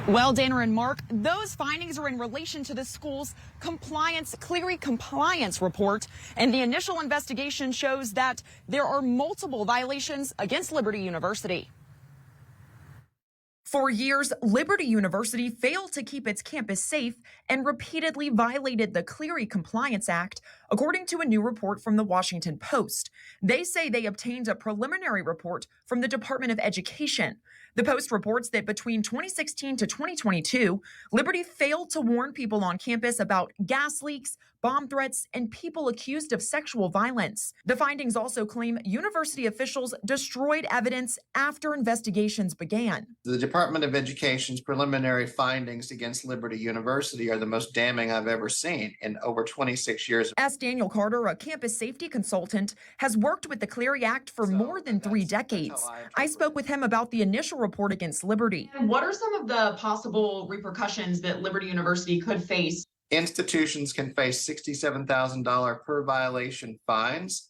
Well, Dana and Mark, those findings are in relation to the school's Clery Compliance report, and the initial investigation shows that there are multiple violations against Liberty University. For years, Liberty University failed to keep its campus safe and repeatedly violated the Clery Compliance Act, according to a new report from the Washington Post. They say they obtained a preliminary report from the Department of Education. The Post reports that between 2016 to 2022, Liberty failed to warn people on campus about gas leaks, bomb threats, and people accused of sexual violence. The findings also claim university officials destroyed evidence after investigations began. The Department of Education's preliminary findings against Liberty University are the most damning I've ever seen in over 26 years. S. Daniel Carter, a campus safety consultant, has worked with the Clery Act for more than 3 decades. I spoke with him about the initial report against Liberty. And what are some of the possible repercussions that Liberty University could face? Institutions can face $67,000 per violation fines.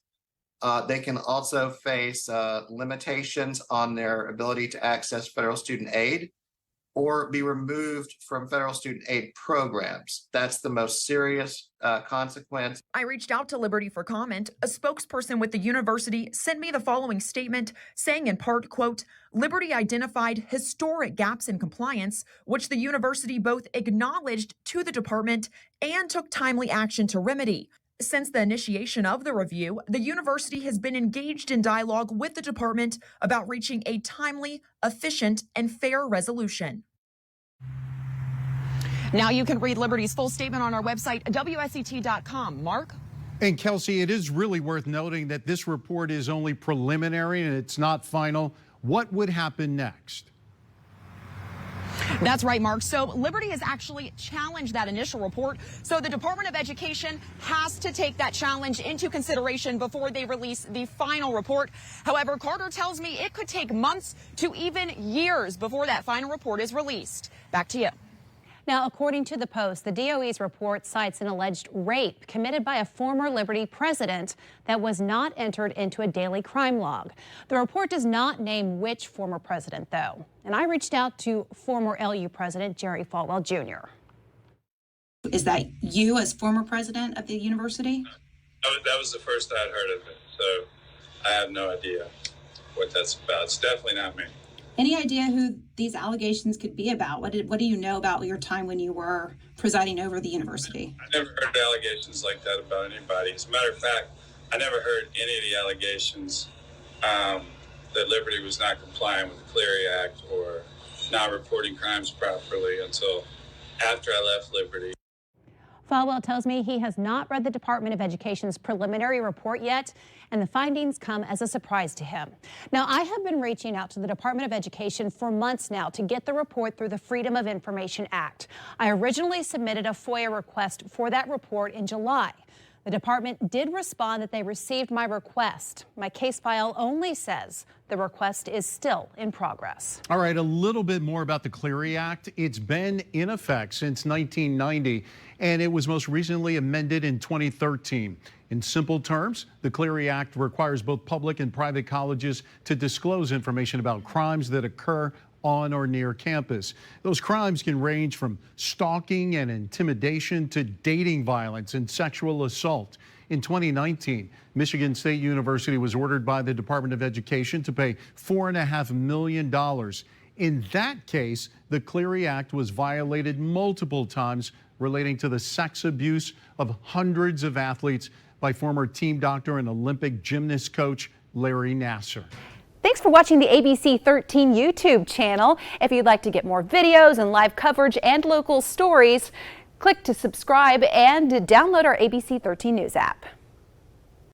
They can also face limitations on their ability to access federal student aid or be removed from federal student aid programs. That's the most serious consequence. I reached out to Liberty for comment. A spokesperson with the university sent me the following statement, saying in part, quote, Liberty identified historic gaps in compliance, which the university both acknowledged to the department and took timely action to remedy. Since the initiation of the review, the university has been engaged in dialogue with the department about reaching a timely, efficient, and fair resolution. Now you can read Liberty's full statement on our website, wset.com. Mark? And Kelsey, it is really worth noting that this report is only preliminary and it's not final. What would happen next? That's right, Mark. So Liberty has actually challenged that initial report. So the Department of Education has to take that challenge into consideration before they release the final report. However, Carter tells me it could take months to even years before that final report is released. Back to you. Now, according to the Post, the DOE's report cites an alleged rape committed by a former Liberty president that was not entered into a daily crime log. The report does not name which former president, though. And I reached out to former LU president Jerry Falwell Jr. Is that you as former president of the university? That was the first I'd heard of it, so I have no idea what that's about. It's definitely not me. Any idea who these allegations could be about? What do you know about your time when you were presiding over the university? I never heard allegations like that about anybody. As a matter of fact, I never heard any of the allegations that Liberty was not complying with the Clery Act or not reporting crimes properly until after I left Liberty. Falwell tells me he has not read the Department of Education's preliminary report yet, and the findings come as a surprise to him. Now, I have been reaching out to the Department of Education for months now to get the report through the Freedom of Information Act. I originally submitted a FOIA request for that report in July. The department did respond that they received my request. My case file only says the request is still in progress. All right, a little bit more about the Clery Act. It's been in effect since 1990, and it was most recently amended in 2013. In simple terms, the Clery Act requires both public and private colleges to disclose information about crimes that occur on or near campus. Those crimes can range from stalking and intimidation to dating violence and sexual assault. In 2019, Michigan State University was ordered by the Department of Education to pay $4.5 million. In that case, the Clery Act was violated multiple times relating to the sex abuse of hundreds of athletes by former team doctor and Olympic gymnast coach Larry Nassar. Thanks for watching the ABC 13 YouTube channel. If you'd like to get more videos and live coverage and local stories, click to subscribe and download our ABC 13 News app.